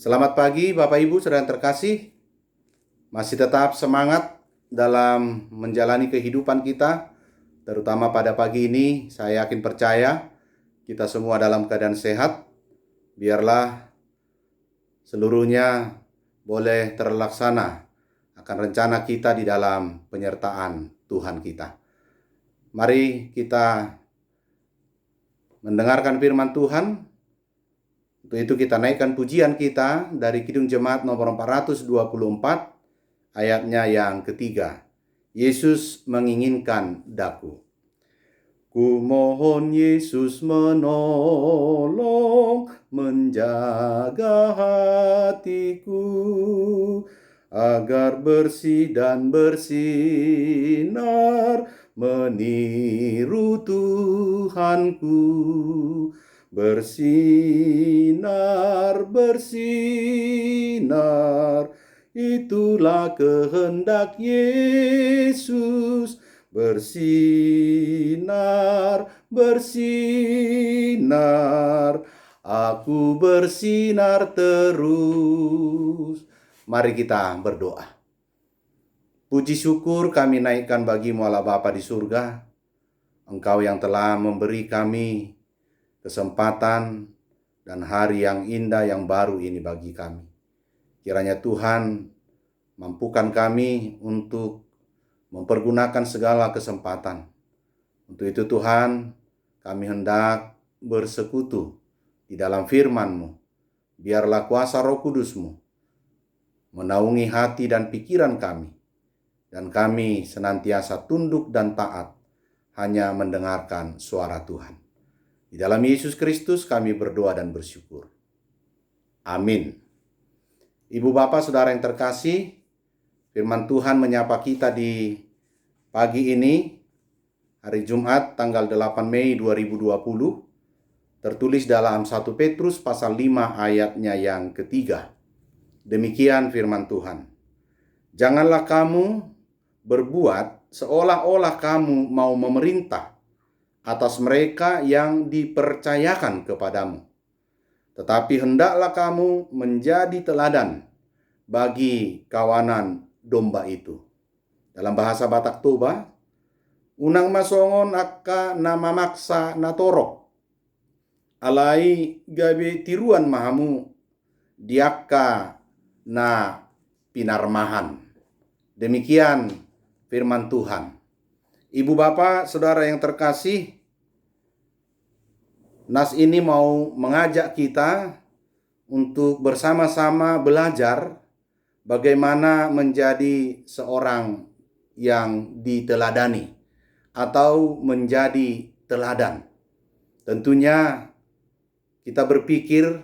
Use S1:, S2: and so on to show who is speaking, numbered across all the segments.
S1: Selamat pagi Bapak Ibu saudara yang terkasih. Masih tetap semangat dalam menjalani kehidupan kita. Terutama pada pagi ini saya yakin percaya kita semua dalam keadaan sehat. Biarlah seluruhnya boleh terlaksana akan rencana kita di dalam penyertaan Tuhan kita. Mari kita mendengarkan firman Tuhan. Untuk itu kita naikkan pujian kita dari Kidung Jemaat nomor 424, ayatnya yang ketiga. Yesus menginginkan daku. Ku mohon Yesus menolong, menjaga hatiku, agar bersih dan bersinar, meniru Tuhanku. Bersinar, bersinar, itulah kehendak Yesus. Bersinar, bersinar, aku bersinar terus. Mari kita berdoa. Puji syukur kami naikkan bagimu Allah Bapa di surga. Engkau yang telah memberi kami kesempatan dan hari yang indah yang baru ini bagi kami. Kiranya Tuhan mampukan kami untuk mempergunakan segala kesempatan. Untuk itu Tuhan, kami hendak bersekutu di dalam firman-Mu. Biarlah kuasa Roh Kudus-Mu menaungi hati dan pikiran kami, dan kami senantiasa tunduk dan taat hanya mendengarkan suara Tuhan. Di dalam Yesus Kristus kami berdoa dan bersyukur. Amin. Ibu bapak saudara yang terkasih, firman Tuhan menyapa kita di pagi ini, hari Jumat tanggal 8 Mei 2020, tertulis dalam 1 Petrus pasal 5 ayatnya yang ketiga. Demikian firman Tuhan. Janganlah kamu berbuat seolah-olah kamu mau memerintah atas mereka yang dipercayakan kepadamu. Tetapi hendaklah kamu menjadi teladan bagi kawanan domba itu. Dalam bahasa Batak Toba, unang masongon akka nama maksa natorok, alai gabe tiruan mahamu diakka na pinarmahan. Demikian firman Tuhan. Ibu bapak saudara yang terkasih, nas ini mau mengajak kita untuk bersama-sama belajar bagaimana menjadi seorang yang diteladani atau menjadi teladan. Tentunya kita berpikir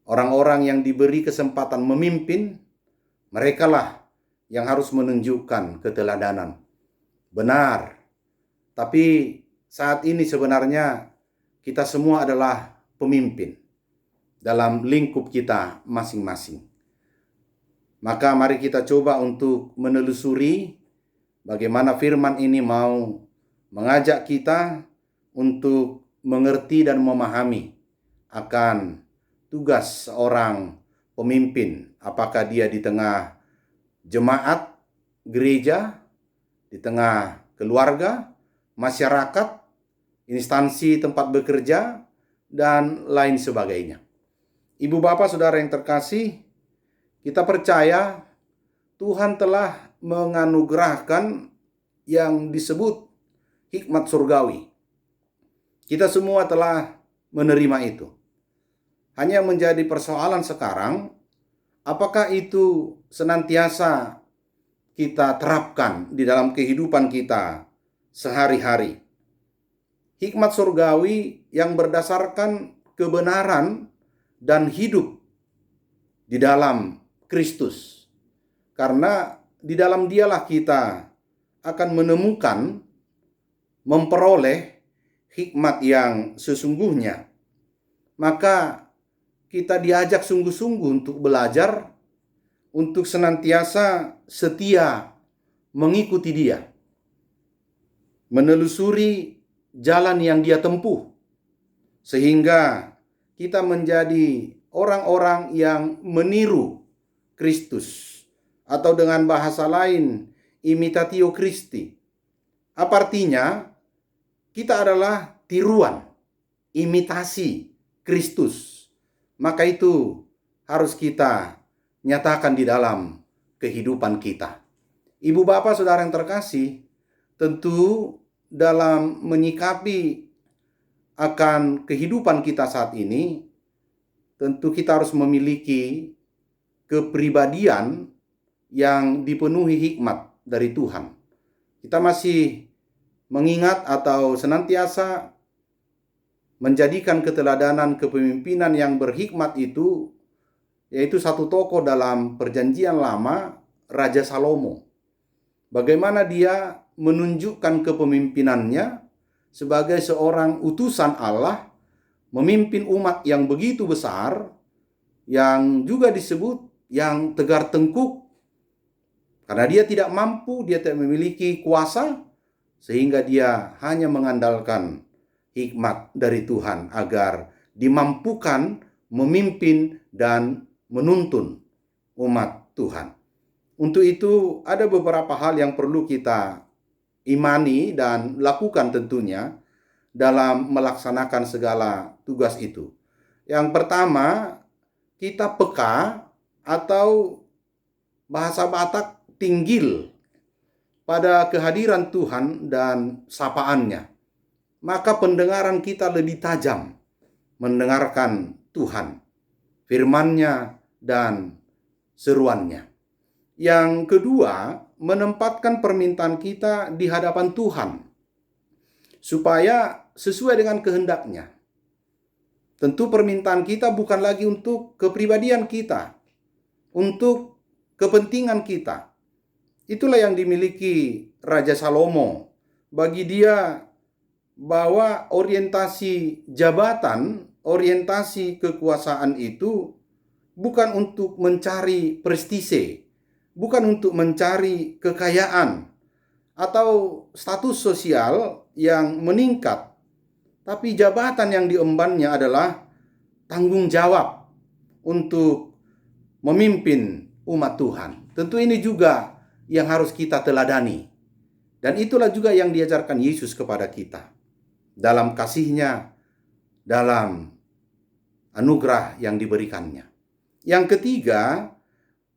S1: orang-orang yang diberi kesempatan memimpin, merekalah yang harus menunjukkan keteladanan. Benar, tapi saat ini sebenarnya kita semua adalah pemimpin dalam lingkup kita masing-masing. Maka mari kita coba untuk menelusuri bagaimana firman ini mau mengajak kita untuk mengerti dan memahami akan tugas seorang pemimpin. Apakah dia di tengah jemaat, gereja, di tengah keluarga, masyarakat, instansi tempat bekerja, dan lain sebagainya. Ibu bapak saudara yang terkasih, kita percaya Tuhan telah menganugerahkan yang disebut hikmat surgawi. Kita semua telah menerima itu. Hanya menjadi persoalan sekarang, apakah itu senantiasa kita terapkan di dalam kehidupan kita sehari-hari. Hikmat surgawi yang berdasarkan kebenaran dan hidup di dalam Kristus. Karena di dalam dialah kita akan menemukan, memperoleh hikmat yang sesungguhnya. Maka kita diajak sungguh-sungguh untuk belajar, untuk senantiasa setia mengikuti dia, menelusuri jalan yang dia tempuh, sehingga kita menjadi orang-orang yang meniru Kristus, atau dengan bahasa lain, imitatio Christi. Apa artinya? Kita adalah tiruan, imitasi Kristus. Maka itu harus kita nyatakan di dalam kehidupan kita. Ibu bapak saudara yang terkasih, tentu dalam menyikapi akan kehidupan kita saat ini, tentu kita harus memiliki kepribadian yang dipenuhi hikmat dari Tuhan. Kita masih mengingat atau senantiasa menjadikan keteladanan kepemimpinan yang berhikmat itu, yaitu satu tokoh dalam Perjanjian Lama, Raja Salomo. Bagaimana dia menunjukkan kepemimpinannya sebagai seorang utusan Allah, memimpin umat yang begitu besar, yang juga disebut yang tegar tengkuk, karena dia tidak mampu, dia tidak memiliki kuasa, sehingga dia hanya mengandalkan hikmat dari Tuhan agar dimampukan memimpin dan menuntun umat Tuhan. Untuk itu ada beberapa hal yang perlu kita imani dan lakukan tentunya dalam melaksanakan segala tugas itu. Yang pertama, kita peka atau bahasa Batak tinggil pada kehadiran Tuhan dan sapaannya. Maka pendengaran kita lebih tajam mendengarkan Tuhan, firman-Nya dan seruannya. Yang kedua, menempatkan permintaan kita di hadapan Tuhan, supaya sesuai dengan kehendak-Nya. Tentu permintaan kita bukan lagi untuk kepribadian kita, untuk kepentingan kita. Itulah yang dimiliki Raja Salomo. Bagi dia, bahwa orientasi jabatan, orientasi kekuasaan itu bukan untuk mencari prestise, bukan untuk mencari kekayaan atau status sosial yang meningkat, tapi jabatan yang diembannya adalah tanggung jawab untuk memimpin umat Tuhan. Tentu ini juga yang harus kita teladani. Dan itulah juga yang diajarkan Yesus kepada kita dalam kasih-Nya, dalam anugerah yang diberikannya. Yang ketiga,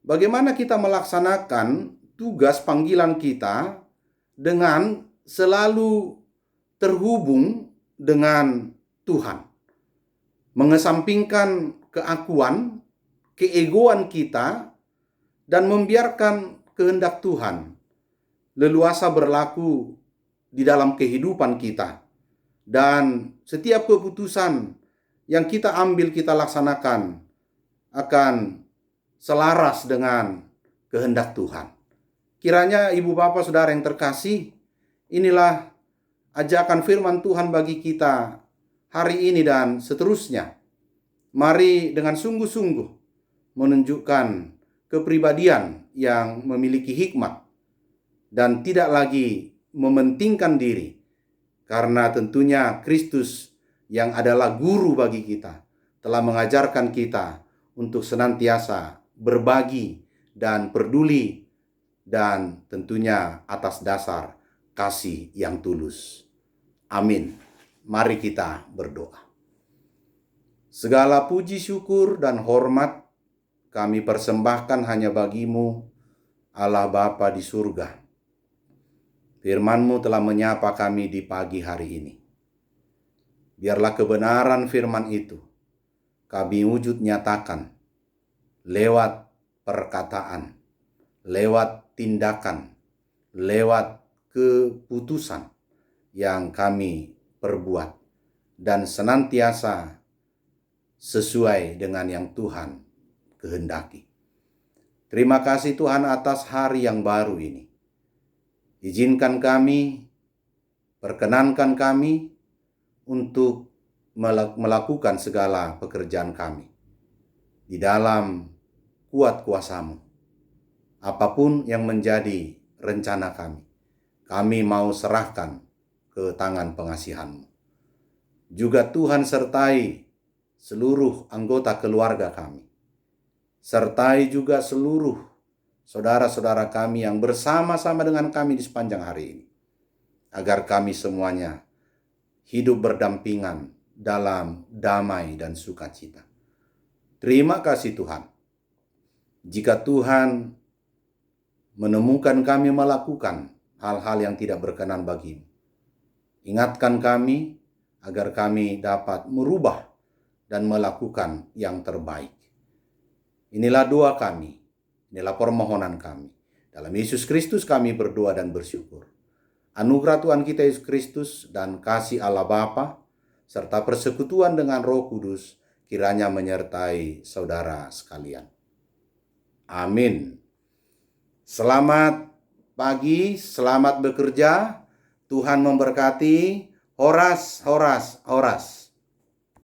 S1: bagaimana kita melaksanakan tugas panggilan kita dengan selalu terhubung dengan Tuhan. Mengesampingkan keakuan, keegoan kita, dan membiarkan kehendak Tuhan leluasa berlaku di dalam kehidupan kita. Dan setiap keputusan yang kita ambil, kita laksanakan akan selaras dengan kehendak Tuhan. Kiranya ibu bapak saudara yang terkasih, inilah ajakan firman Tuhan bagi kita hari ini dan seterusnya. Mari dengan sungguh-sungguh menunjukkan kepribadian yang memiliki hikmat dan tidak lagi mementingkan diri, karena tentunya Kristus yang adalah guru bagi kita telah mengajarkan kita untuk senantiasa berbagi dan peduli, dan tentunya atas dasar kasih yang tulus. Amin. Mari kita berdoa. Segala puji, syukur, dan hormat kami persembahkan hanya bagi-Mu, Allah Bapa di surga. Firman-Mu telah menyapa kami di pagi hari ini. Biarlah kebenaran firman itu kami wujud nyatakan lewat perkataan, lewat tindakan, lewat keputusan yang kami perbuat, dan senantiasa sesuai dengan yang Tuhan kehendaki. Terima kasih Tuhan atas hari yang baru ini. Izinkan kami, perkenankan kami untuk melakukan segala pekerjaan kami di dalam kuat kuasa-Mu. Apapun yang menjadi rencana kami mau serahkan ke tangan pengasihan-Mu. Juga Tuhan sertai seluruh anggota keluarga kami. Sertai juga seluruh saudara-saudara kami yang bersama-sama dengan kami di sepanjang hari ini. Agar kami semuanya hidup berdampingan dalam damai dan sukacita. Terima kasih Tuhan. Jika Tuhan menemukan kami melakukan hal-hal yang tidak berkenan bagimu, ingatkan kami agar kami dapat merubah dan melakukan yang terbaik. Inilah doa kami, inilah permohonan kami. Dalam Yesus Kristus kami berdoa dan bersyukur. Anugerah Tuhan kita Yesus Kristus dan kasih Allah Bapa serta persekutuan dengan Roh Kudus kiranya menyertai saudara sekalian. Amin. Selamat pagi, selamat bekerja. Tuhan memberkati. Horas, horas, horas.